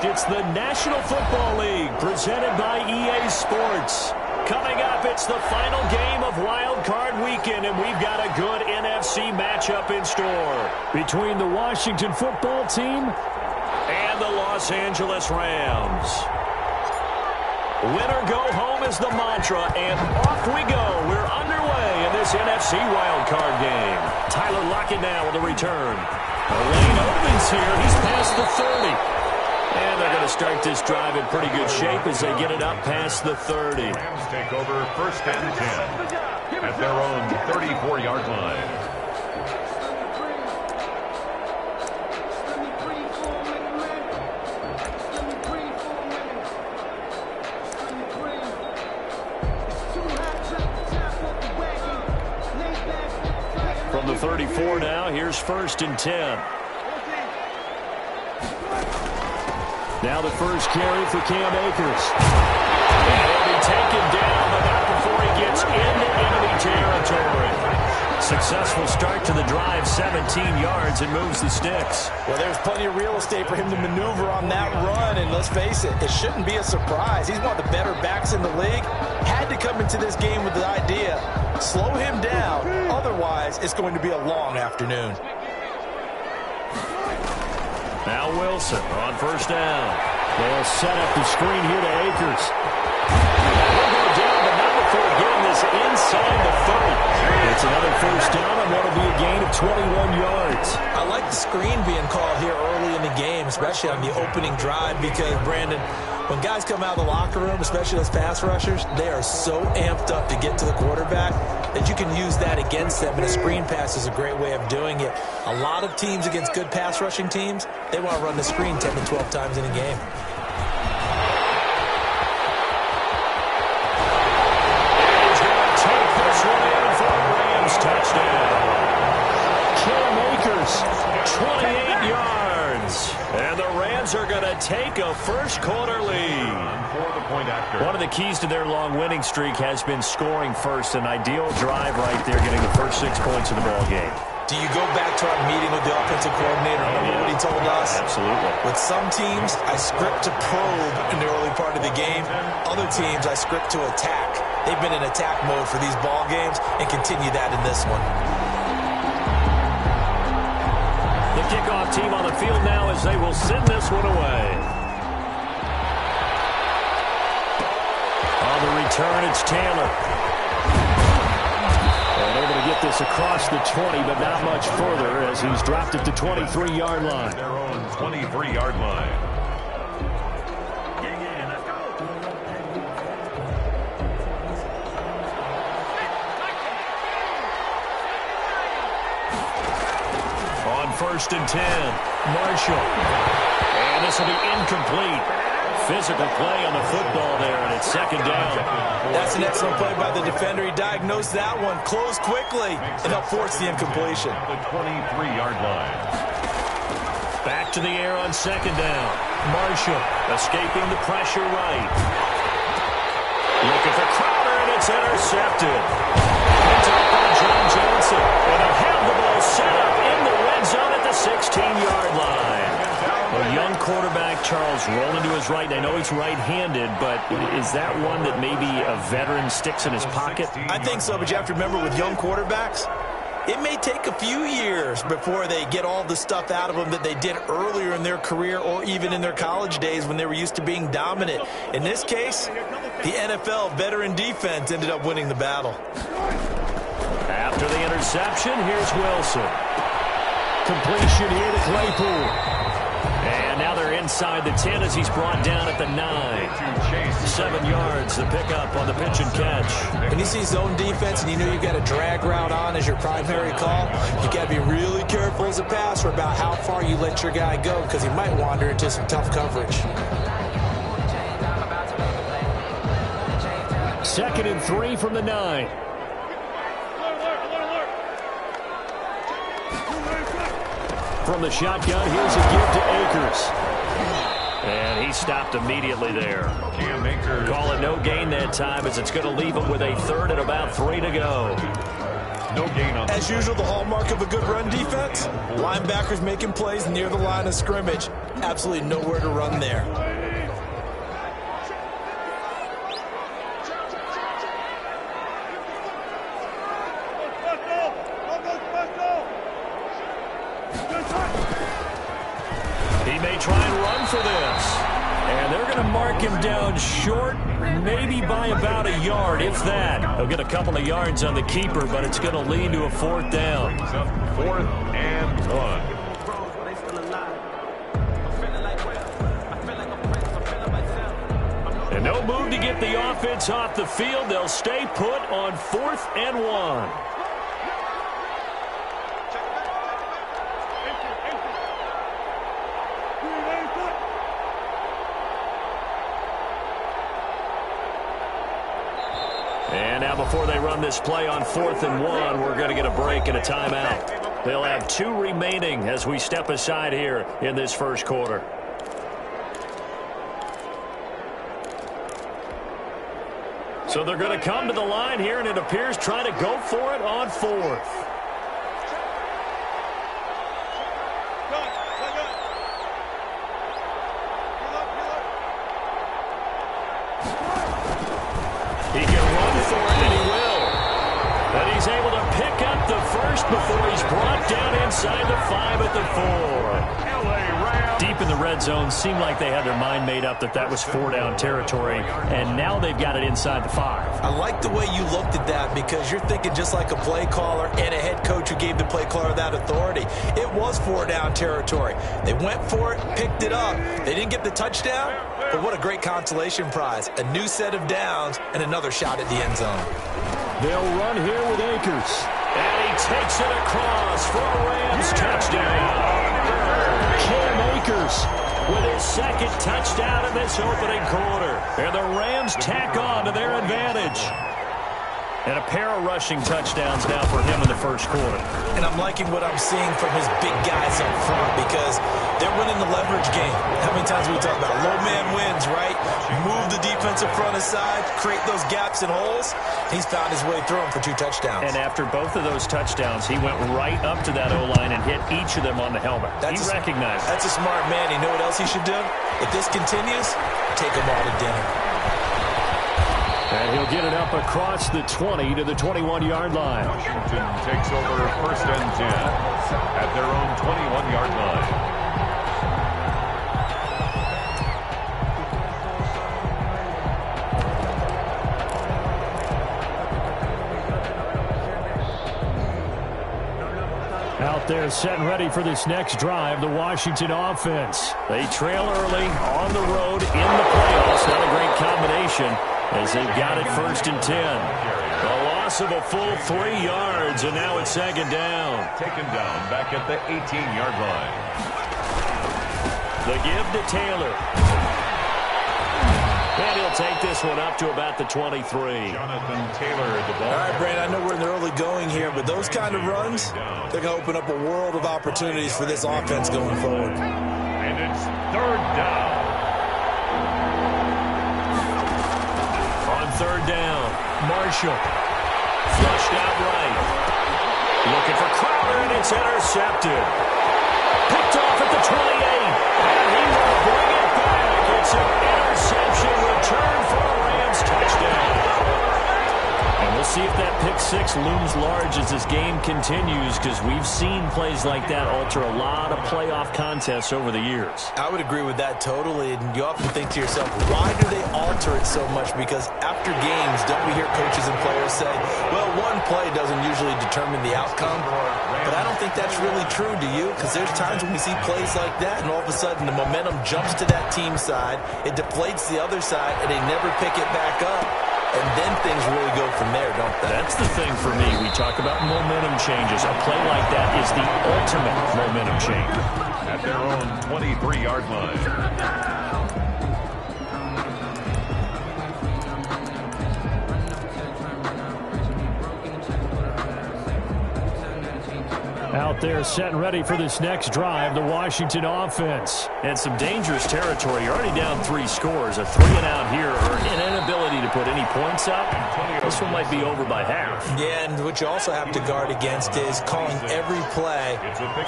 It's the National Football League presented by EA Sports. Coming up, it's the final game of Wild Card Weekend, and we've got a good NFC matchup in store between the Washington Football Team and the Los Angeles Rams. Winner go home is the mantra, and off we go. We're underway in this NFC Wild Card game. Tyler Lockett now with a return. Lane opens here. He's past the 30. And they're going to start this drive in pretty good shape as they get it up past the 30. Rams take over first and 10 at their own 34-yard line. From the 34 now, here's first and 10. Now the first carry for Cam Akers. And he'll be taken down, but not before he gets into enemy territory. Successful start to the drive, 17 yards, and moves the sticks. Well, there's plenty of real estate for him to maneuver on that run, and let's face it, it shouldn't be a surprise. He's one of the better backs in the league. Had to come into this game with the idea, slow him down, otherwise it's going to be a long afternoon. Now Wilson on first down. They'll set up the screen here to Akers. He'll go down, but not before getting this inside the 30. It's another first down, and that'll be a gain of 21 yards. I like the screen being called here early in the game, especially on the opening drive, because, Brandon, when guys come out of the locker room, especially those pass rushers, they are so amped up to get to the quarterback that you can use that against them, and a screen pass is a great way of doing it. A lot of teams against good pass rushing teams, they want to run the screen 10 to 12 times in a game. He's going to take this one in for a Rams touchdown. Cam Akers, 28 yards. And the Rams are going to take a first-quarter lead. One of the keys to their long winning streak has been scoring first. An ideal drive right there, getting the first 6 points of the ball game. Do you go back to our meeting with the offensive coordinator? Remember what he told us? Absolutely. With some teams, I script to probe in the early part of the game. Other teams, I script to attack. They've been in attack mode for these ball games and continue that in this one. The kickoff team on the field now as they will send this one away. On the return, it's Taylor. And able to get this across the 20, but not much further as he's dropped at the 23-yard line. Their own 23-yard line. On first and 10, Marshall. And this will be incomplete. Physical play on the football there, and it's second down. That's an excellent play by the defender. He diagnosed that one, closed quickly, and helped force the incompletion. The 23-yard line. Back to the air on second down. Marshall escaping the pressure right. Looking for Crowder, and it's intercepted. Picked up by John Johnson. And they'll have the ball set up in the red zone at the 16-yard line. A young quarterback, Charles, rolling to his right. I know he's right-handed, but is that one that maybe a veteran sticks in his pocket? I think so, but you have to remember with young quarterbacks, it may take a few years before they get all the stuff out of them that they did earlier in their career or even in their college days when they were used to being dominant. In this case, the NFL veteran defense ended up winning the battle. After the interception, here's Wilson. Completion here to Claypool. And now they're inside the 10 as he's brought down at the 9. 7 yards, the pickup on the pitch and catch. When you see zone defense and you know you've got a drag route on as your primary call, you got to be really careful as a passer about how far you let your guy go because he might wander into some tough coverage. 2nd and 3 from the 9. From the shotgun, here's a give to Akers. And he stopped immediately there. Cam Akers. Call it no gain that time as it's going to leave him with a 3rd and about 3 to go. No gain on. As usual, the hallmark of a good run defense, linebackers making plays near the line of scrimmage. Absolutely nowhere to run there. He may try and run for this. And they're going to mark him down short, maybe by about a yard, if that. He'll get a couple of yards on the keeper, but it's going to lead to a 4th down. 4th and 1. And no move to get the offense off the field. They'll stay put on 4th and 1. And now before they run this play on 4th and 1, we're going to get a break and a timeout. They'll have 2 remaining as we step aside here in this first quarter. So they're going to come to the line here, and it appears trying to go for it on 4th. He can run for it, and he will. And he's able to pick up the first before he's brought down inside the 5 at the 4. Deep in the red zone, seemed like they had their mind made up that was 4-down territory, and now they've got it inside the 5. I like the way you looked at that because you're thinking just like a play caller and a head coach who gave the play caller that authority. It was 4-down territory. They went for it, picked it up. They didn't get the touchdown, but what a great consolation prize. A new set of downs and another shot at the end zone. They'll run here with Akers. And he takes it across for a Rams touchdown. Cam Akers with his 2nd touchdown in this opening quarter. And the Rams tack on to their advantage. And a pair of rushing touchdowns now for him in the first quarter. And I'm liking what I'm seeing from his big guys up front because they're winning the leverage game. How many times we talk about low man wins, right? Move the defensive front aside, create those gaps and holes. He's found his way through them for 2 touchdowns. And after both of those touchdowns, he went right up to that O-line and hit each of them on the helmet. He recognized it. That's a smart man. You know what else he should do? If this continues, take them all to dinner. And he'll get it up across the 20 to the 21-yard line. Washington takes over 1st and 10 at their own 21-yard line. Out there set and ready for this next drive, the Washington offense. They trail early on the road in the playoffs. Not a great combination as they've got it 1st and 10. A loss of a full 3 yards, and now it's 2nd down. Taken down back at the 18-yard line. The give to Taylor. And he'll take this one up to about the 23. Jonathan Taylor at the ball. All right, Brandon, I know we're in the early going here, but those kind of runs, they're going to open up a world of opportunities for this offense going forward. And it's 3rd down. On 3rd down, Marshall. Flushed out right. Looking for Crowder, and it's intercepted. Picked off at the 28. And he will bring it back. It's an interception return for a Rams touchdown. And we'll see if that pick 6 looms large as this game continues, because we've seen plays like that alter a lot of playoff contests over the years. I would agree with that totally, and you often think to yourself, why do they alter it so much? Because after games, don't we hear coaches and players say, well, one play doesn't usually determine the outcome? But I don't think that's really true, do you? Because there's times when we see plays like that, and all of a sudden the momentum jumps to that team side, it deflates the other side, and they never pick it back up. And then things really go from there, don't they? That's the thing for me. We talk about momentum changes. A play like that is the ultimate momentum change. At their own 23-yard line. Out there set and ready for this next drive, the Washington offense. And some dangerous territory. You're already down 3 scores. A 3-and-out here, or an inability to put any points up, this one might be over by half. Yeah, and what you also have to guard against is calling every play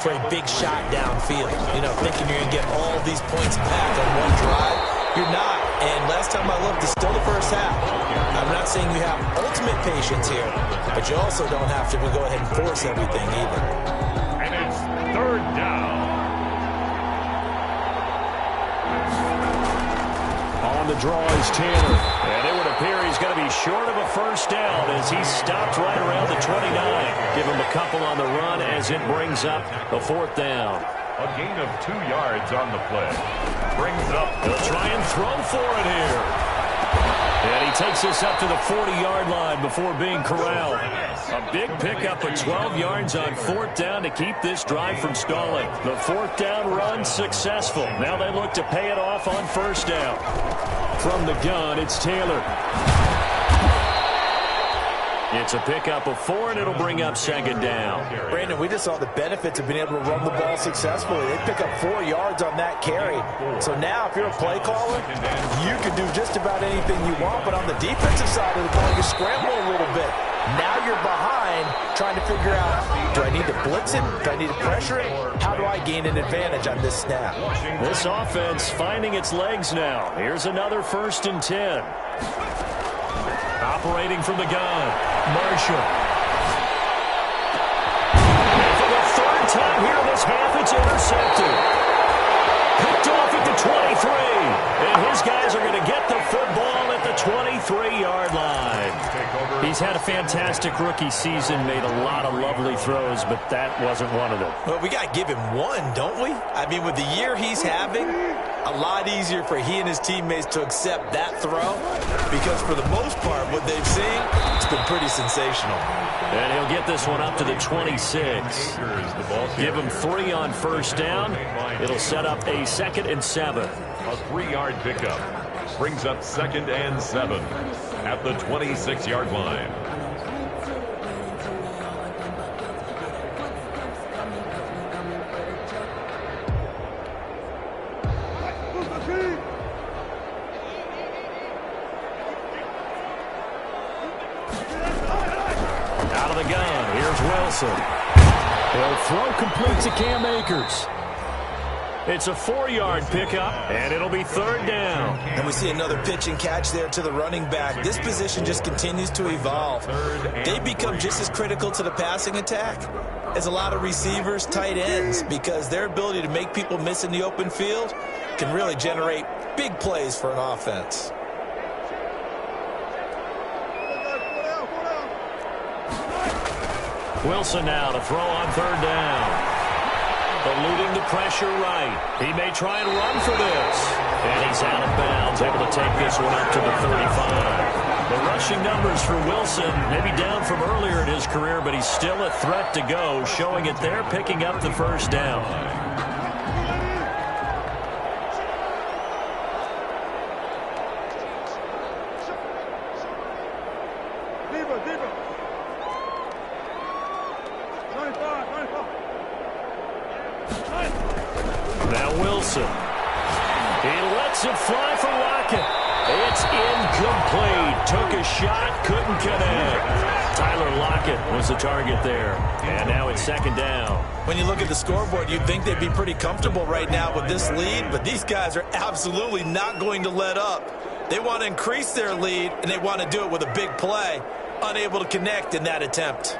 for a big shot downfield. You know, thinking you're going to get all these points back on one drive. You're not. And last time I looked, it's still the first half. I'm not saying you have ultimate patience here, but you also don't have to go ahead and force everything either. And it's third down. On the draw is Taylor. And it would appear he's going to be short of a first down as he stopped right around the 29. Give him a couple on the run as it brings up a fourth down. A gain of 2 yards on the play. Brings up. He'll try and throw for it here. And he takes this up to the 40-yard line before being corralled. A big pickup of 12 yards on fourth down to keep this drive from stalling. The fourth down run successful. Now they look to pay it off on first down. From the gun, it's Taylor. It's a pickup of 4, and it'll bring up second down. Brandon, we just saw the benefits of being able to run the ball successfully. They pick up 4 yards on that carry. So now, if you're a play caller, you can do just about anything you want. But on the defensive side of the ball, you scramble a little bit. Now you're behind, trying to figure out, do I need to blitz him? Do I need to pressure him? How do I gain an advantage on this snap? This offense finding its legs now. Here's another 1st and 10. Operating from the gun, Marshall. And for the 3rd time here this half, it's intercepted. Picked off at the 23. And his guys are going to get the football at the 23-yard line. He's had a fantastic rookie season, made a lot of lovely throws, but that wasn't one of them. Well, we got to give him one, don't we? I mean, with the year he's having, a lot easier for he and his teammates to accept that throw because for the most part, what they've seen, it's been pretty sensational. And he'll get this one up to the 26. Give him 3 on first down. It'll set up a 2nd and 7. A 3-yard pickup. Brings up 2nd and 7 at the 26-yard line. Out of the gun, here's Wilson. He'll throw complete to Cam Akers. It's a 4-yard pickup, and it'll be 3rd down. And we see another pitch and catch there to the running back. This position just continues to evolve. They become just as critical to the passing attack as a lot of receivers, tight ends, because their ability to make people miss in the open field can really generate big plays for an offense. Wilson now to throw on 3rd down. Eluding the pressure right. He may try and run for this. And he's out of bounds, able to take this one up to the 35. The rushing numbers for Wilson, maybe down from earlier in his career, but he's still a threat to go, showing it there, picking up the first down. Now Wilson. He lets it fly for Lockett. It's incomplete. Took a shot, couldn't connect. Tyler Lockett was the target there. And now it's 2nd down. When you look at the scoreboard, you'd think they'd be pretty comfortable right now with this lead, but these guys are absolutely not going to let up. They want to increase their lead, and they want to do it with a big play. Unable to connect in that attempt.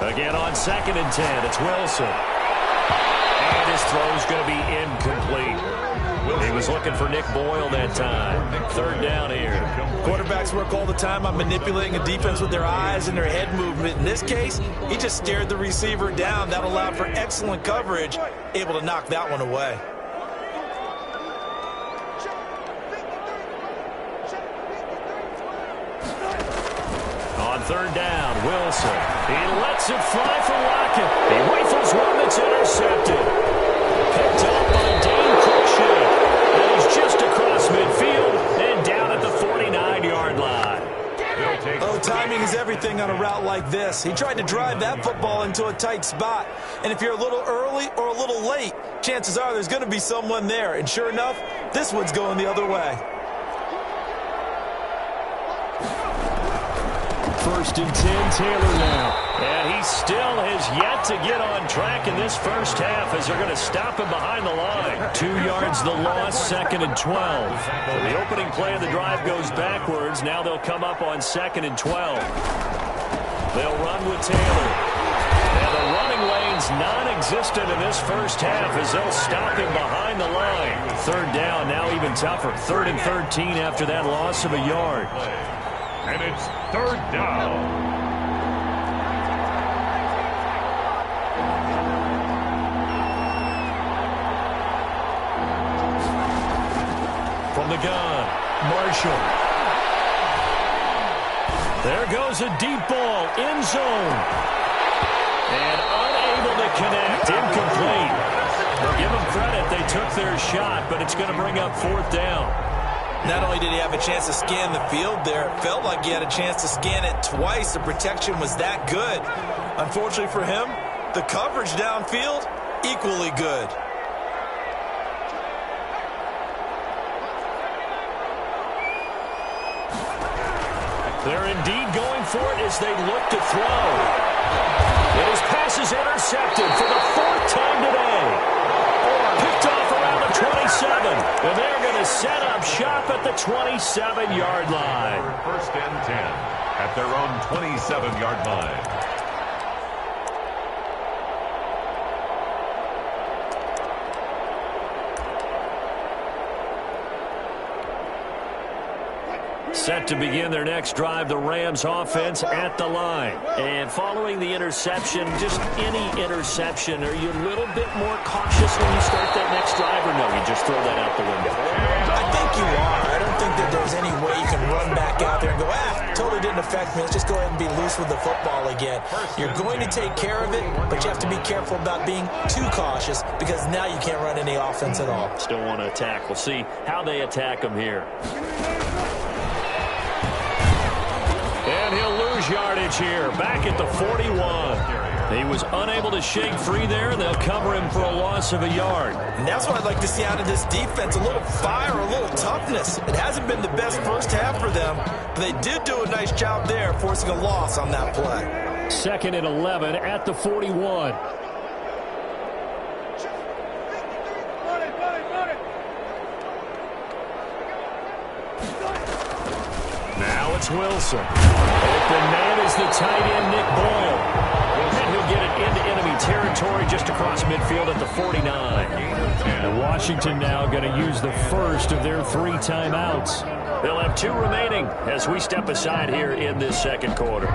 Again on 2nd and 10, it's Wilson. And his throw's going to be incomplete. He was looking for Nick Boyle that time. 3rd down here. Quarterbacks work all the time on manipulating a defense with their eyes and their head movement. In this case, he just stared the receiver down. That allowed for excellent coverage, able to knock that one away. On 3rd down, Wilson. He lets it fly for Lockett. He rifles one that's intercepted. Picked up by Dane Cruikshank. And he's just across midfield, and everything on a route like this. He tried to drive that football into a tight spot. And if you're a little early or a little late, chances are there's going to be someone there. And sure enough, this one's going the other way. 1st and 10, Taylor now. And he still has yet to get on track in this first half as they're going to stop him behind the line. 2 yards the loss, 2nd and 12. So the opening play of the drive goes backwards. Now they'll come up on 2nd and 12. They'll run with Taylor. And the running lane's non-existent in this first half as they'll stop him behind the line. 3rd down, now even tougher. 3rd and 13 after that loss of a yard. And it's 3rd down. From the gun, Marshall. There goes a deep ball, end zone. And unable to connect, incomplete. Well, give them credit, they took their shot, but it's going to bring up 4th down. Not only did he have a chance to scan the field there, it felt like he had a chance to scan it twice. The protection was that good. Unfortunately for him, the coverage downfield, equally good. They're indeed going for it as they look to throw. And his pass is intercepted for the 4th time today. Picked off around the 27. And they're going to set up shop at the 27-yard line. 1st and 10 at their own 27-yard line. Set to begin their next drive, the Rams offense at the line. And following the interception, just any interception, are you a little bit more cautious when you start that next drive, or no, you just throw that out the window? I think you are. I don't think that there's any way you can run back out there and go, totally didn't affect me. Let's just go ahead and be loose with the football again. You're going to take care of it, but you have to be careful about being too cautious because now you can't run any offense at all. Still want to attack. We'll see how they attack them here. And he'll lose yardage here, back at the 41. He was unable to shake free there, and they'll cover him for a loss of a yard. And that's what I'd like to see out of this defense, a little fire, a little toughness. It hasn't been the best first half for them, but they did do a nice job there, forcing a loss on that play. 2nd and 11 at the 41. Now it's Wilson. Open man is the tight end, Nick Boyle. And he'll get it into enemy territory just across midfield at the 49. And Washington now going to use the first of their 3 timeouts. They'll have 2 remaining as we step aside here in this second quarter.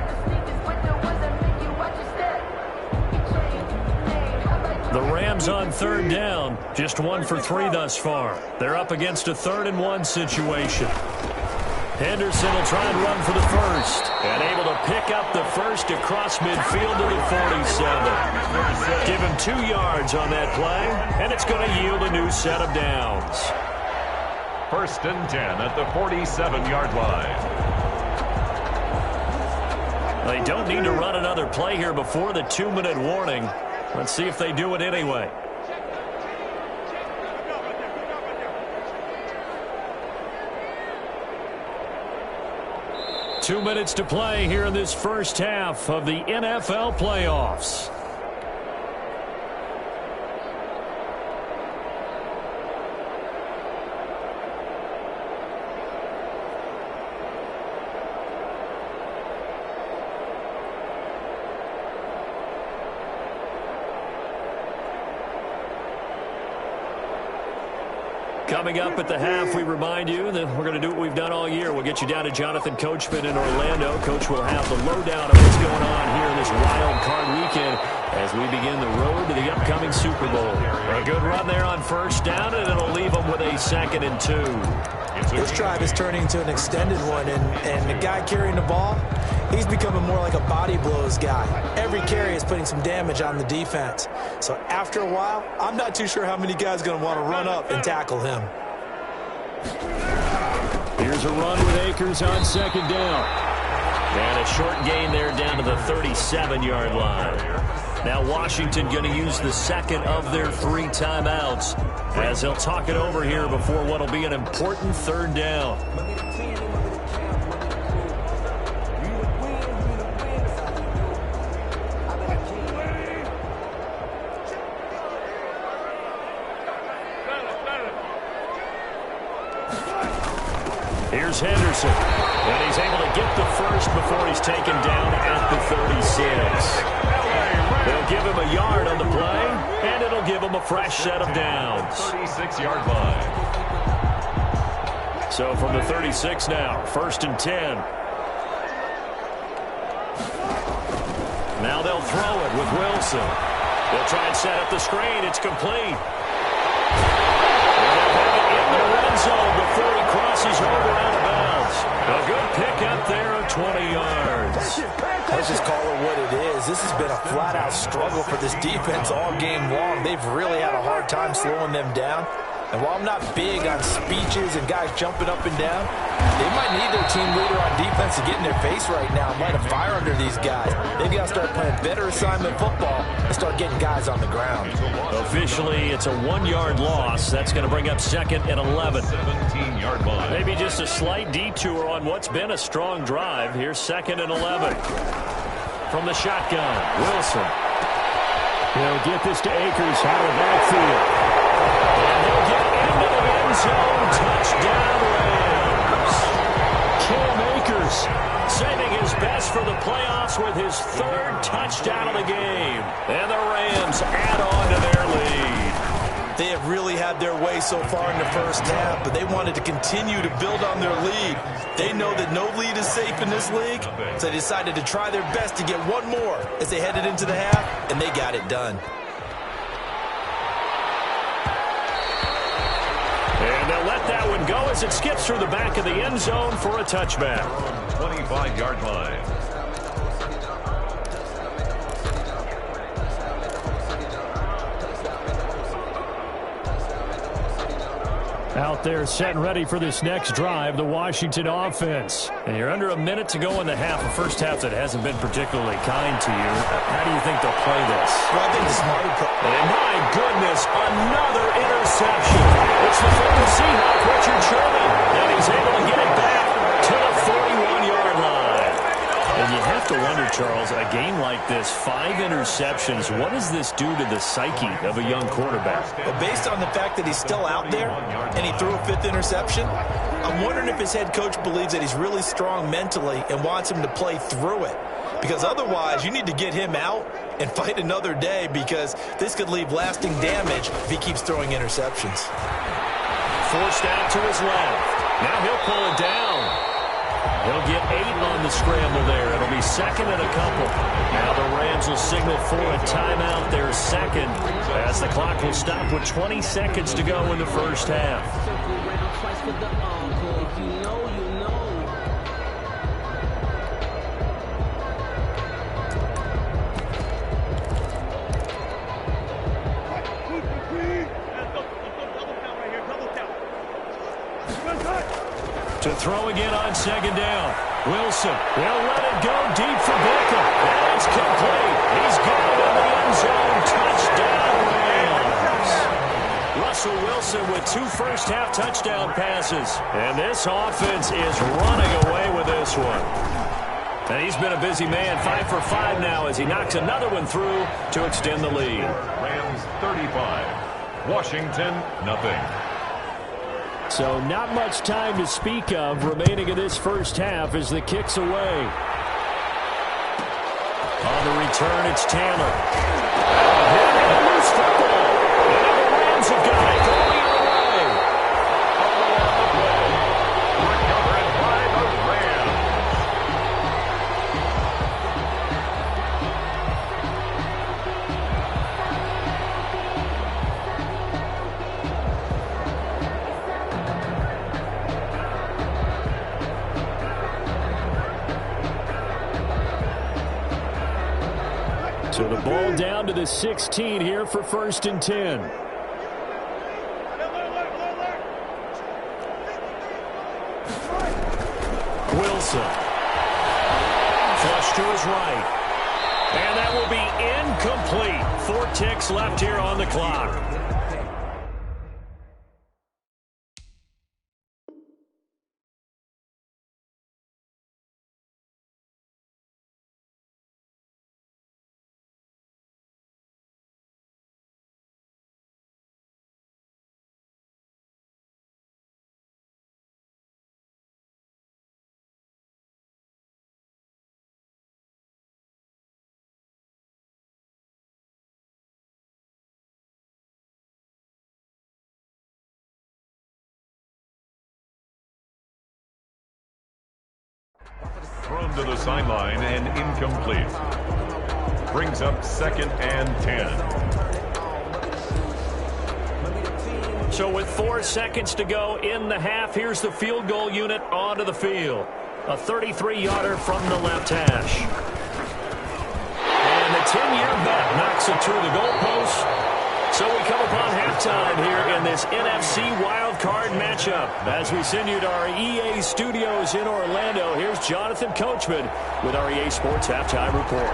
The Rams on 3rd down, just 1 for 3 thus far. They're up against a 3rd and 1 situation. Henderson will try and run for the first. And able to pick up the first across midfield to the 47. Give him 2 yards on that play, and it's going to yield a new set of downs. 1st and 10 at the 47-yard line. They don't need to run another play here before the 2-minute warning. Let's see if they do it anyway. Two minutes to play here in this first half of the NFL playoffs. Coming up at the half, we remind you that we're going to do what we've done all year. We'll get you down to Jonathan Coachman in Orlando. Coach will have the lowdown of what's going on here in this wild card weekend as we begin the road to the upcoming Super Bowl. A good run there on 1st down, and it'll leave them with a 2nd and 2. This drive is turning into an extended one, and the guy carrying the ball, he's becoming more like a body blows guy. Every carry is putting some damage on the defense. So after a while, I'm not too sure how many guys are going to want to run up and tackle him. Here's a run with Akers on 2nd down. And a short gain there down to the 37-yard line. Now Washington going to use the second of their 3 timeouts as they'll talk it over here before what will be an important third down. Here's Henderson, and he's able to get the first before he's taken down at the 36. They'll give him a yard on the play, and it'll give him a fresh set of downs. 36-yard line. So from the 36 now, 1st and 10. Now they'll throw it with Wilson. They'll try and set up the screen. It's complete. In the red zone before he crosses over out of bounds. A good pickup there of 20 yards. Let's just call it what it is. This has been a flat-out struggle for this defense all game long. They've really had a hard time slowing them down. And while I'm not big on speeches and guys jumping up and down, they might need their team leader on defense to get in their face right now and light a fire under these guys. They've got to start playing better assignment football and start getting guys on the ground. Officially, it's a 1-yard loss. That's going to bring up 2nd and 11. 17-yard line. Maybe just a slight detour on what's been a strong drive. Here's 2nd and 11. From the shotgun, Wilson. He'll get this to Akers out of the backfield. And he'll get into the end zone. Touchdown, Rams. Cam Akers saving his best for the playoffs with his 3rd touchdown of the game. And the Rams add on to their lead. They have really had their way so far in the first half, but they wanted to continue to build on their lead. They know that no lead is safe in this league, so they decided to try their best to get one more as they headed into the half, and they got it done. And they'll let that one go as it skips through the back of the end zone for a touchback. 25-yard line. Out there set and ready for this next drive, the Washington offense. And you're under a minute to go in the half, a first half that hasn't been particularly kind to you. How do you think they'll play this? Well, I think the smart And my goodness, another interception. It's the former Seahawk, Richard Sherman, and he's able to get it back to the 41-yard line. And you have to wonder, Charles, a game like this, 5 interceptions, what does this do to the psyche of a young quarterback? Well, based on the fact that he's still out there and he threw a 5th interception, I'm wondering if his head coach believes that he's really strong mentally and wants him to play through it. Because otherwise, you need to get him out and fight another day, because this could leave lasting damage if he keeps throwing interceptions. Forced out to his left. Now he'll pull it down. He'll get 8 on the scramble there. It'll be 2nd and a couple. Now the Rams will signal for a timeout. Their 2nd as the clock will stop with 20 seconds to go in the first half. To throw again on 2nd down. Wilson will let it go deep for Beckham. And it's complete. He's got it in the end zone. Touchdown, Rams. Russell Wilson with 2 first-half touchdown passes. And this offense is running away with this one. And he's been a busy man, 5 for 5 now as he knocks another one through to extend the lead. Rams 35. Washington, nothing. So not much time to speak of remaining in this first half as the kick's away. On the return, it's Taylor. And a loose football. And the Rams have got it going away. Recovered by the Rams. So the ball down to the 16 here for 1st and 10. Wilson. Flush to his right. And that will be incomplete. 4 ticks left here on the clock. Thrown to the sideline and incomplete. Brings up 2nd and 10. So with 4 seconds to go in the half, here's the field goal unit onto the field. A 33-yarder from the left hash. And the 10-year bet knocks it to the goalpost. So we come upon halftime here in this NFC wildcard matchup. As we send you to our EA studios in Orlando, here's Jonathan Coachman with our EA Sports Halftime Report.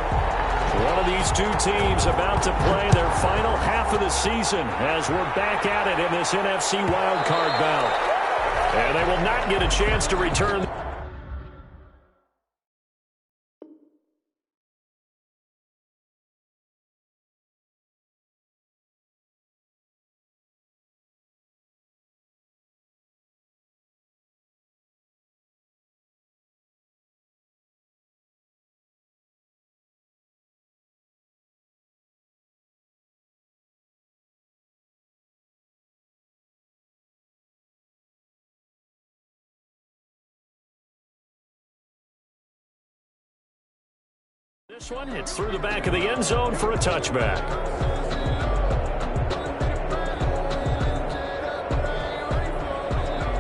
One of these two teams about to play their final half of the season as we're back at it in this NFC wildcard bout. And they will not get a chance to return. This one hits through the back of the end zone for a touchback.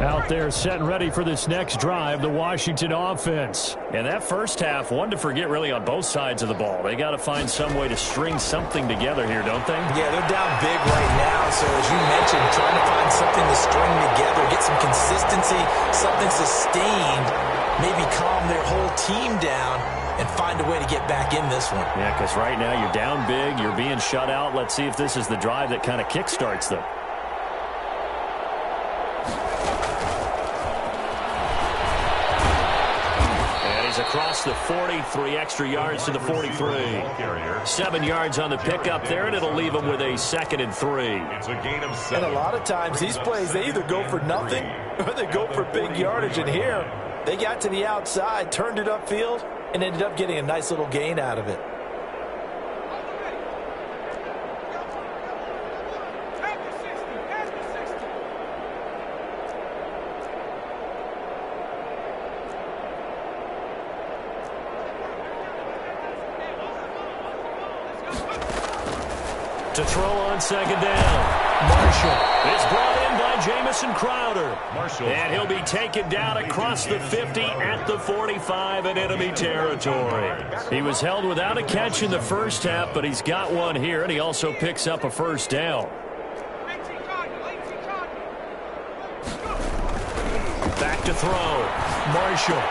Out there set and ready for this next drive, the Washington offense. And that first half, one to forget really on both sides of the ball. They got to find some way to string something together here, don't they? Yeah, they're down big right now. So as you mentioned, trying to find something to string together, get some consistency, something sustained, maybe calm their whole team down and find a way to get back in this one. Yeah, because right now you're down big, you're being shut out. Let's see if this is the drive that kind of kickstarts them. And he's across the 40, 3 extra yards to the 43. 7 yards on the pickup there, and it'll leave him with a 2nd and 3. It's a gain of 7. And a lot of times these plays, they either go for nothing or they go for big yardage. And here, they got to the outside, turned it upfield, and ended up getting a nice little gain out of it. To throw on 2nd down. Marshall is brought in by Jamison Crowder. And he'll be taken down across the 50 at the 45 in enemy territory. He was held without a catch in the first half, but he's got one here, and he also picks up a first down. Back to throw. Marshall.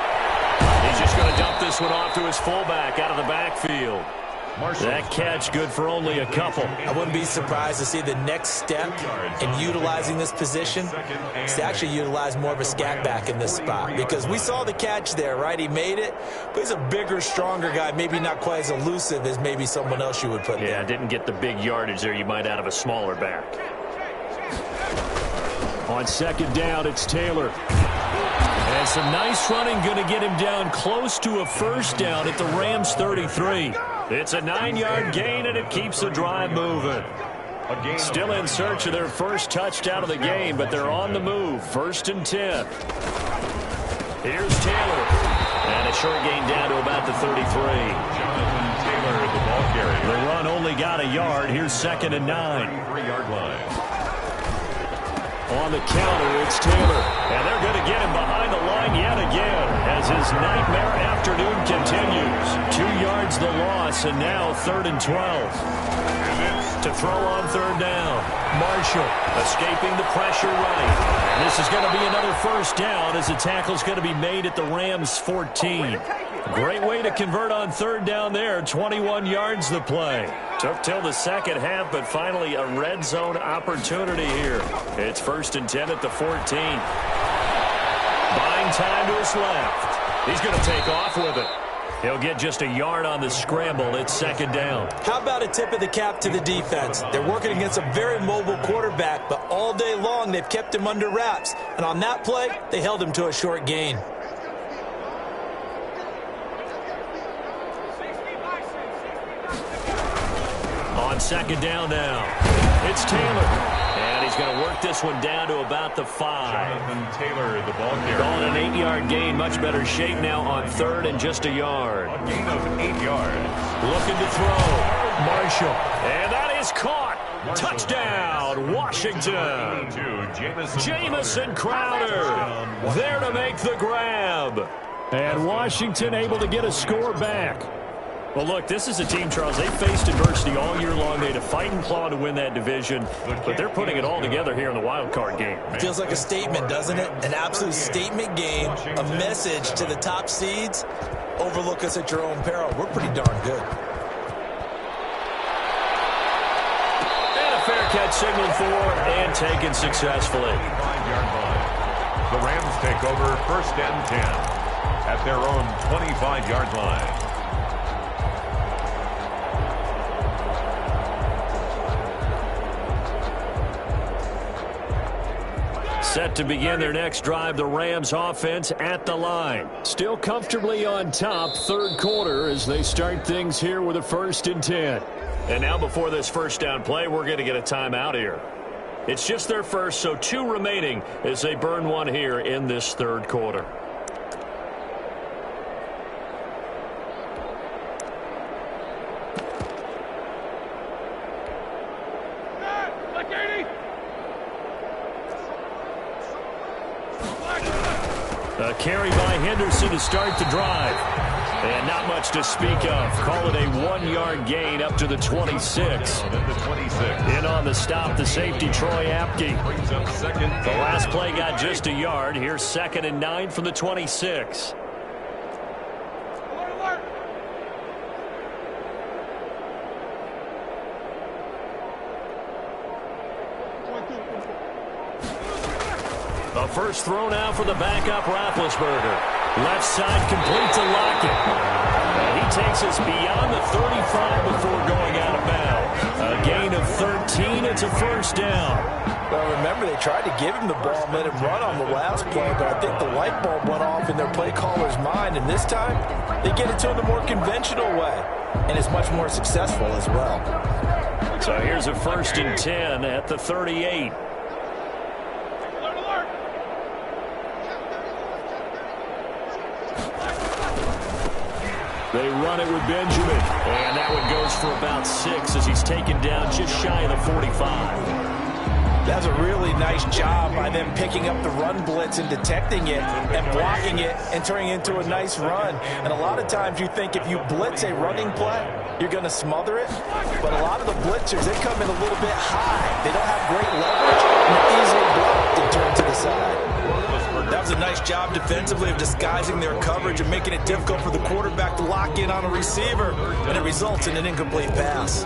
He's just going to dump this one off to his fullback out of the backfield. That catch good for only a couple. I wouldn't be surprised to see the next step in utilizing this position is to actually utilize more of a scat back in this spot, because we saw the catch there, right? He made it, but he's a bigger, stronger guy, maybe not quite as elusive as maybe someone else you would put there. Yeah, didn't get the big yardage there you might out of a smaller back. On 2nd down, it's Taylor. And some nice running going to get him down close to a first down at the Rams 33. It's a 9-yard gain, and it keeps the drive moving. Still in search of their first touchdown of the game, but they're on the move. 1st and 10. Here's Taylor. And a short gain down to about the 33. Jonathan Taylor, the ball carrier. The run only got a yard. Here's 2nd and 9. 3-yard line. On the counter, it's Taylor. And they're going to get him behind the line yet again as his nightmare afternoon continues. 2 yards the loss, and now 3rd and 12. To throw on 3rd down. Marshall escaping the pressure right. And this is going to be another first down as the tackle's going to be made at the Rams 14. Great way to convert on third down there. 21 yards the play. Took till the second half, but finally a red zone opportunity here. It's 1st and 10 at the 14. Buying time to his left. He's going to take off with it. He'll get just a yard on the scramble. It's 2nd down. How about a tip of the cap to the defense? They're working against a very mobile quarterback, but all day long they've kept him under wraps. And on that play, they held him to a short gain. On 2nd down now, it's Taylor. And he's going to work this one down to about the 5. Jonathan Taylor, the ball carrier. On an 8-yard gain, much better shape now on 3rd and just a yard. A gain of 8 yards. Looking to throw. Marshall. And that is caught. Marshall. Touchdown, Washington. Jamison Crowder. There to make the grab. And Washington able to get a score back. Well, look, this is a team, Charles, they faced adversity all year long. They had to fight and claw to win that division, but they're putting it all together here in the wild card game. Feels like a statement, doesn't it? An absolute statement game, a message to the top seeds. Overlook us at your own peril. We're pretty darn good. And a fair catch signaled for and taken successfully. 5-yard line. The Rams take over 1st and 10 at their own 25-yard line. Set to begin their next drive, the Rams offense at the line. Still comfortably on top, 3rd quarter as they start things here with a 1st and 10. And now before this 1st down play, we're going to get a timeout here. It's just their first, so 2 remaining as they burn one here in this 3rd quarter. A carry by Henderson to start the drive. And not much to speak of. Call it a 1-yard gain up to the 26. In on the stop, the safety, Troy Apke. The last play got just a yard. Here's 2nd and 9 from the 26. A first throw now for the backup Roethlisberger. Left side complete to Lockett. And he takes us beyond the 35 before going out of bounds. A gain of 13. It's a 1st down. Well, remember, they tried to give him the ball and let him run on the last play, but I think the light bulb went off in their play caller's mind, and this time they get it to him the more conventional way, and it's much more successful as well. So here's a 1st and 10 at the 38. They run it with Benjamin, and that one goes for about 6 as he's taken down just shy of the 45. That's a really nice job by them picking up the run blitz and detecting it and blocking it and turning it into a nice run. And a lot of times you think if you blitz a running play, you're going to smother it. But a lot of the blitzers, they come in a little bit high. They don't have great leverage, and they're easily blocked and turned to the side. That was a nice job defensively of disguising their coverage and making it difficult for the quarterback to lock in on a receiver, and it results in an incomplete pass.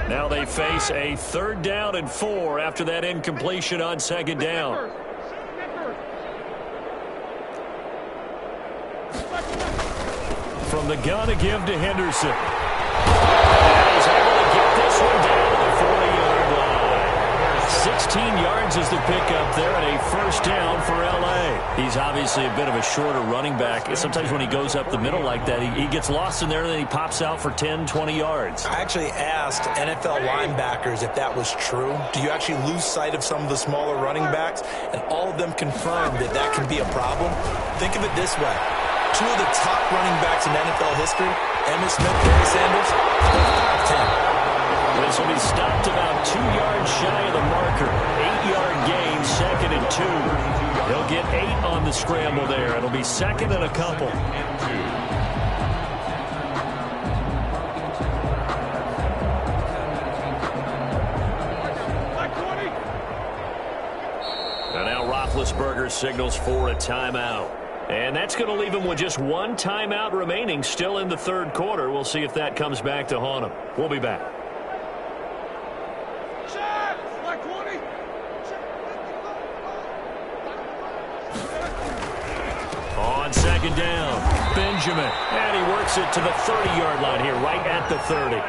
Now they face a 3rd down and 4 after that incompletion on 2nd down. From the gun to give to Henderson. And he's able to get this one down to the 40-yard line. 16 yards is the pickup there, and a 1st down for L.A. He's obviously a bit of a shorter running back. Sometimes when he goes up the middle like that, he gets lost in there, and then he pops out for 10, 20 yards. I actually asked NFL linebackers if that was true. Do you actually lose sight of some of the smaller running backs? And all of them confirmed that that can be a problem. Think of it this way. 2 of the top running backs in NFL history, Emmitt Smith, Barry Sanders, both 5'10". This will be stopped about 2 yards shy of the marker. 8-yard gain, 2nd and 2. He'll get 8 on the scramble there. It'll be second and a couple. And now Roethlisberger signals for a timeout. And that's going to leave him with just one timeout remaining still in the third quarter. We'll see if that comes back to haunt him. We'll be back. On second down, Benjamin. And he works it to the 30-yard line here, right at the 30.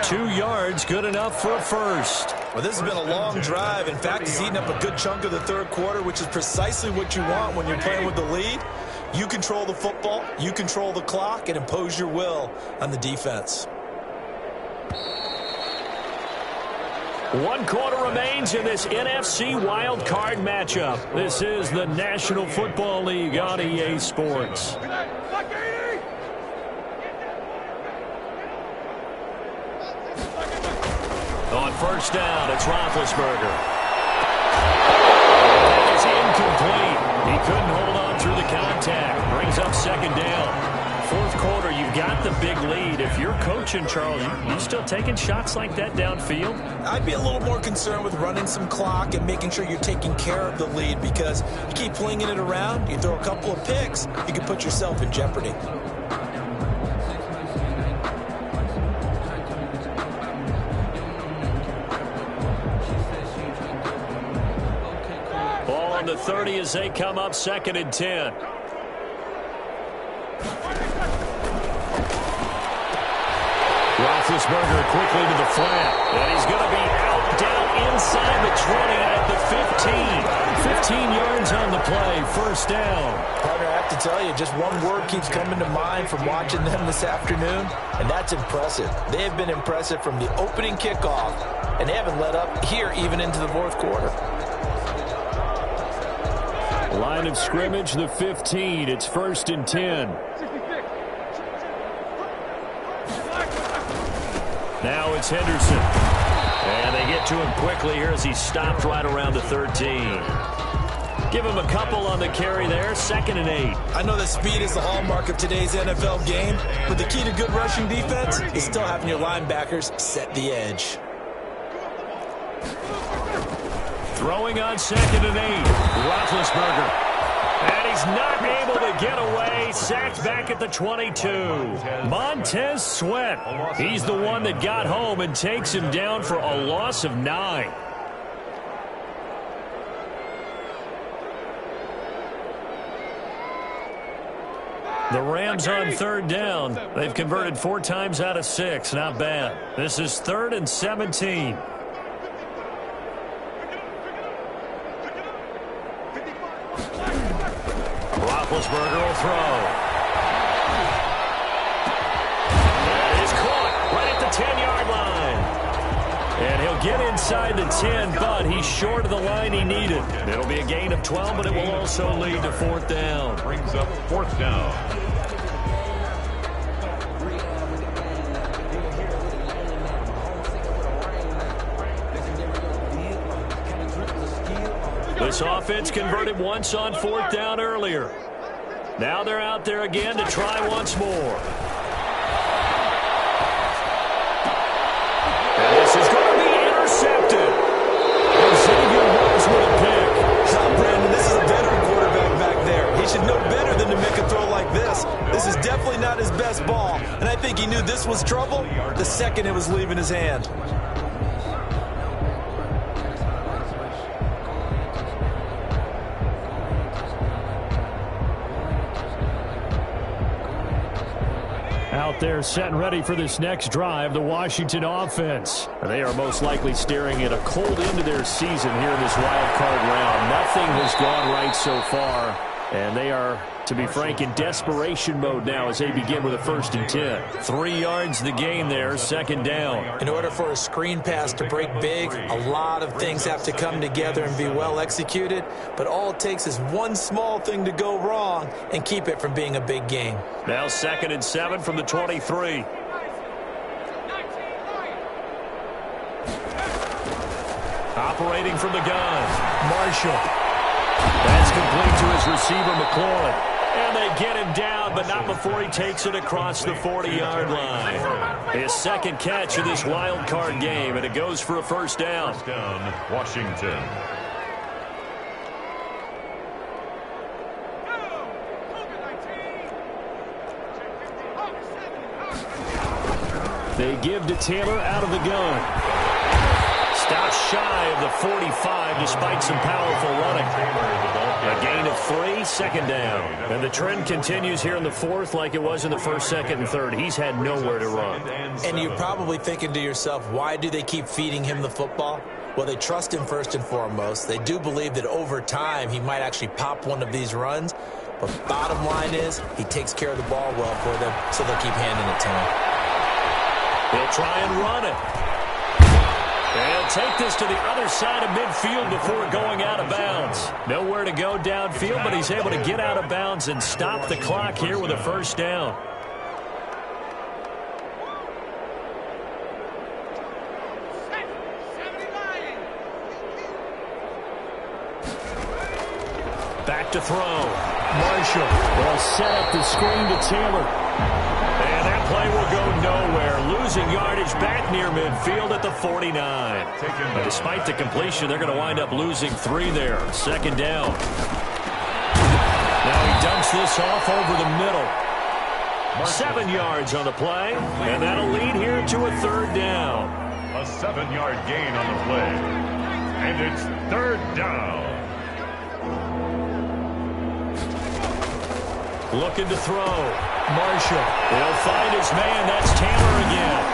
2 yards, good enough for a first. Well, this has been a long drive. In fact, he's eaten up a good chunk of the third quarter, which is precisely what you want when you're playing with the lead. You control the football, you control the clock, and impose your will on the defense. 1 quarter remains in this NFC wild card matchup. This is the National Football League on EA Sports. On first down, it's Roethlisberger. That is incomplete. He couldn't hold on through the contact. Brings up second down. Fourth quarter, you've got the big lead. If you're coaching, Charles, you still taking shots like that downfield? I'd be a little more concerned with running some clock and making sure you're taking care of the lead, because you keep flinging it around, you throw a couple of picks, you can put yourself in jeopardy. Ball on the 30 as they come up second and 10. Roethlisberger quickly to the flat. And he's going to be out down inside the 20 at the 15. 15 yards on the play. First down. Partner, I have to tell you, just one word keeps coming to mind from watching them this afternoon, and that's impressive. They have been impressive from the opening kickoff, and they haven't let up here even into the fourth quarter. Line of scrimmage, the 15. It's first and 10. Now it's Henderson. And they get to him quickly here as he stopped right around the 13. Give him a couple on the carry there. Second and 8. I know that speed is the hallmark of today's NFL game, but the key to good rushing defense is still having your linebackers set the edge. Throwing on second and 8. Roethlisberger. And he's not able to get away. Sacked back at the 22. Montez Sweat. He's the one that got home and takes him down for a loss of 9. The Rams on third down. They've converted 4 times out of 6. Not bad. This is 3rd and 17. Roethlisberger will throw. That is caught right at the 10-yard line. And he'll get inside the 10, but he's short of the line he needed. It'll be a gain of 12, but it will also lead to 4th down. Brings up 4th down. This offense converted once on 4th down earlier. Now they're out there again to try once more. And this is going to be intercepted. And Xavier Rhodes with a pick. Brandon, this is a veteran quarterback back there. He should know better than to make a throw like this. This is definitely not his best ball. And I think he knew this was trouble the second it was leaving his hand. Out there set and ready for this next drive, the Washington offense. They are most likely staring at a cold end to their season here in this wild card round. Nothing has gone right so far, and they are, to be frank, in desperation mode now as they begin with a 1st and 10. 3 yards the gain there, second down. In order for a screen pass to break big, a lot of things have to come together and be well executed, but all it takes is one small thing to go wrong and keep it from being a big game. Now 2nd and 7 from the 23. Operating from the gun, Marshall. That's complete to his receiver, McLaurin. And they get him down, but not before he takes it across the 40-yard line. His second catch of this wild card game, and it goes for a first down. First down, Washington. They give to Taylor out of the gun. Stops shy of the 45 despite some powerful running. A gain of 3, second down. And the trend continues here in the fourth like it was in the first, second, and third. He's had nowhere to run. And you're probably thinking to yourself, why do they keep feeding him the football? Well, they trust him first and foremost. They do believe that over time he might actually pop one of these runs. But bottom line is he takes care of the ball well for them, so they'll keep handing it to him. He'll try and run it. And take this to the other side of midfield before going out of bounds. Nowhere to go downfield, but he's able to get out of bounds and stop the clock here with a first down. Back to throw. Marshall will set up the screen to Taylor. And that play will go nowhere. Losing yardage back near midfield at the 49. But despite the completion, they're going to wind up losing 3 there. Second down. Now he dumps this off over the middle. 7 yards on the play. And that'll lead here to a third down. A 7-yard gain on the play. And it's third down. Looking to throw. Marshall. He'll find his man. That's Taylor again.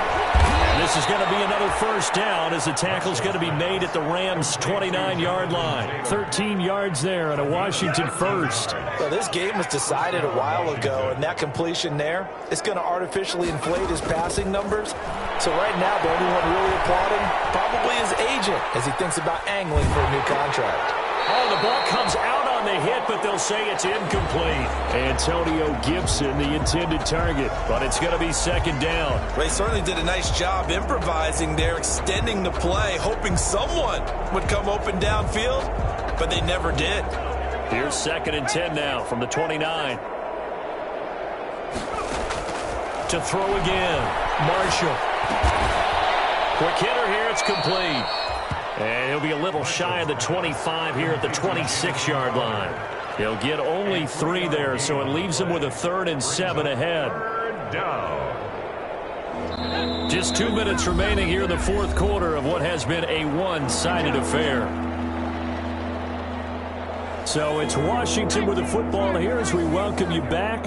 And this is going to be another first down as the tackle's going to be made at the Rams' 29-yard line. 13 yards there and a Washington first. Well, this game was decided a while ago, and that completion there is going to artificially inflate his passing numbers. So right now, the only one really applauding probably his agent as he thinks about angling for a new contract. Oh, the ball comes out on the hit, but they'll say it's incomplete. Antonio Gibson, the intended target, but it's going to be second down. They certainly did a nice job improvising there, extending the play, hoping someone would come open downfield, but they never did. Here's second and 10 now from the 29. To throw again. Marshall. Quick hitter here, it's complete. And he'll be a little shy of the 25 here at the 26-yard line. He'll get only 3 there, so it leaves him with a 3rd and 7 ahead. Third down. Just 2 minutes remaining here in the fourth quarter of what has been a one-sided affair. So it's Washington with the football here as we welcome you back.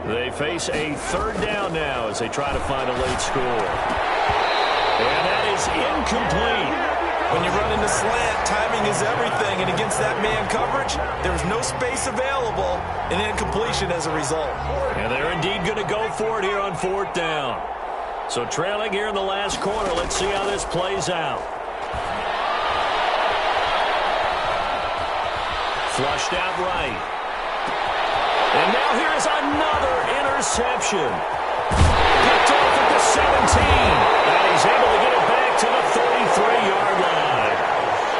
They face a third down now as they try to find a late score. And that is incomplete. When you run into slant, timing is everything, and against that man coverage, there's no space available, and incompletion as a result. And they're indeed going to go for it here on fourth down. So trailing here in the last quarter, let's see how this plays out. Flushed out right. And now here's another interception. Picked off at the 17. And he's able to get it back to the 33-yard line.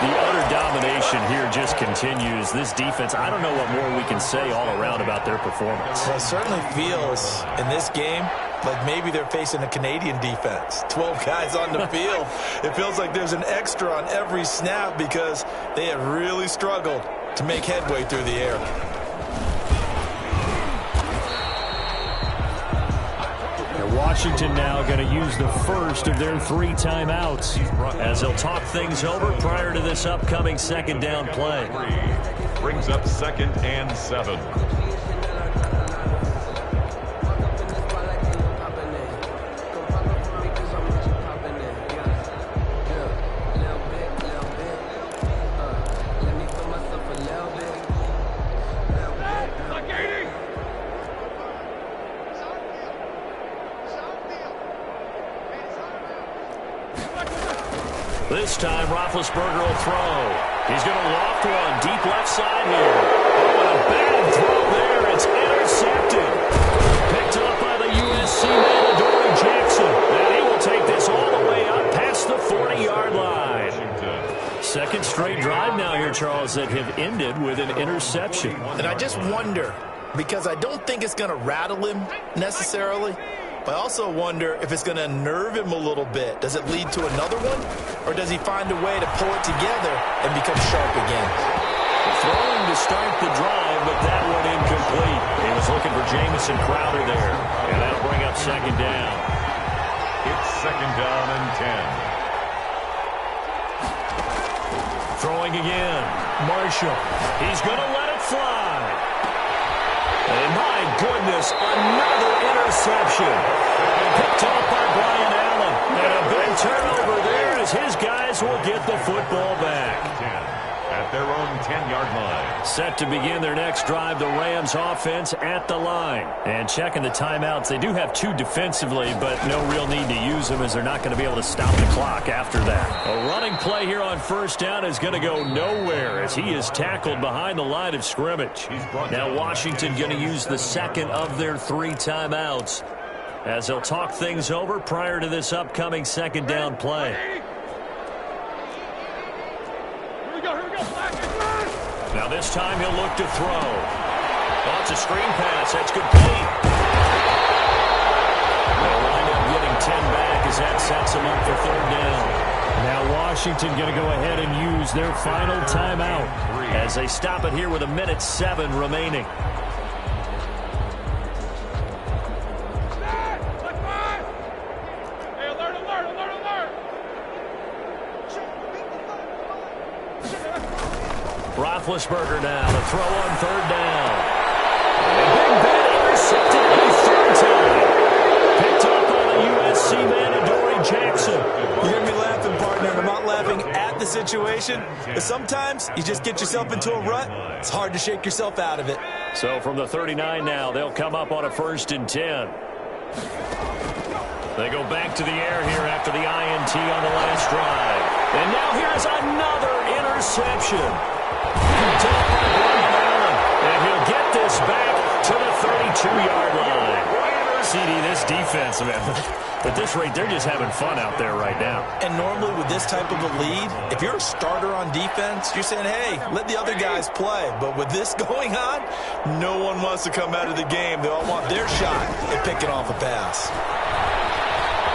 The utter domination here just continues. This defense, I don't know what more we can say all around about their performance. Well, it certainly feels in this game like maybe they're facing a Canadian defense. 12 guys on the field. It feels like there's an extra on every snap because they have really struggled to make headway through the air. Washington now going to use the first of their 3 timeouts as they'll talk things over prior to this upcoming second down play. Brings up 2nd and 7. This time, Roethlisberger will throw. He's going to loft one deep left side here. Oh, and a bad throw there. It's intercepted. Picked up by the USC man, Adoree Jackson. And he will take this all the way up past the 40-yard line. Second straight drive now here Charles, that have ended with an interception. And I just wonder, because I don't think it's going to rattle him necessarily, but I also wonder if it's going to unnerve him a little bit. Does it lead to another one, or does he find a way to pull it together and become sharp again? Throwing to start the drive, but that one incomplete. He was looking for Jamison Crowder there, and that'll bring up second down. It's second down and 10. Throwing again. Marshall. He's going to let it fly. And my goodness, another interception. Picked off by Brian Allen. And a big turnover there as his guys will get the football back. 10 at their own 10-yard line. Set to begin their next drive, the Rams offense at the line. And checking the timeouts, they do have 2 defensively, but no real need to use them as they're not going to be able to stop the clock after that. A running play here on first down is going to go nowhere as he is tackled behind the line of scrimmage. Now Washington going to use the second of their 3 timeouts as they'll talk things over prior to this upcoming second down play. Now this time he'll look to throw. Oh, it's a screen pass. That's complete. They'll wind up getting 10 back as that sets him up for third down. Now Washington going to go ahead and use their final timeout as they stop it here with 1:07 remaining. Roethlisberger now, the throw on third down. Big Ben intercepted a third time. Picked up by the USC man, Adoree Jackson. You hear me laughing, partner, and I'm not laughing at the situation, but sometimes you just get yourself into a rut. It's hard to shake yourself out of it. So from the 39 now, they'll come up on a 1st and 10. They go back to the air here after the INT on the last drive. And now here's another interception. Picked up by Brian Allen, and he'll get this back to the 32-yard line. CD, this defense, man, at this rate, they're just having fun out there right now. And normally with this type of a lead, if you're a starter on defense, you're saying, hey, let the other guys play. But with this going on, no one wants to come out of the game. They all want their shot at picking off a pass.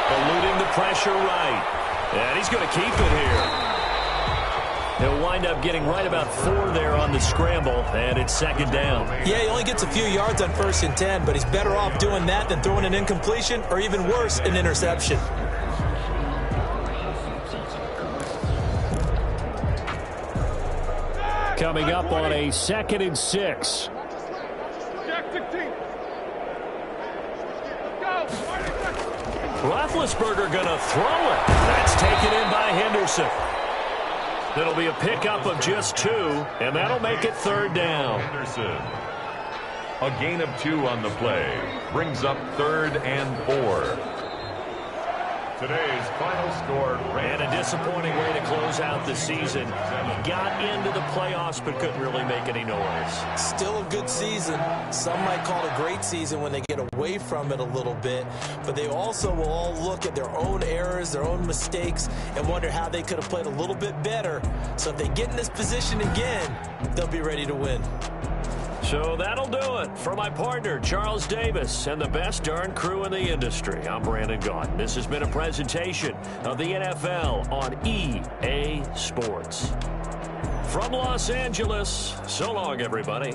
Eluding the pressure right. And he's going to keep it here. He'll wind up getting right about 4 there on the scramble, and it's second down. Yeah, he only gets a few yards on 1st and 10, but he's better off doing that than throwing an incompletion or even worse, an interception. Coming up on a 2nd and 6. Roethlisberger going to throw it. That's taken in by Henderson. It'll be a pickup of just 2, and that'll make it third down. Henderson. A gain of 2 on the play. Brings up 3rd and 4. Today's final score. And a disappointing way to close out the season. Got into the playoffs but couldn't really make any noise. Still a good season. Some might call it a great season when they get away from it a little bit. But they also will all look at their own errors, their own mistakes, and wonder how they could have played a little bit better. So if they get in this position again, they'll be ready to win. So that'll do it for my partner, Charles Davis, and the best darn crew in the industry. I'm Brandon Gaudin. This has been a presentation of the NFL on EA Sports. From Los Angeles, so long, everybody.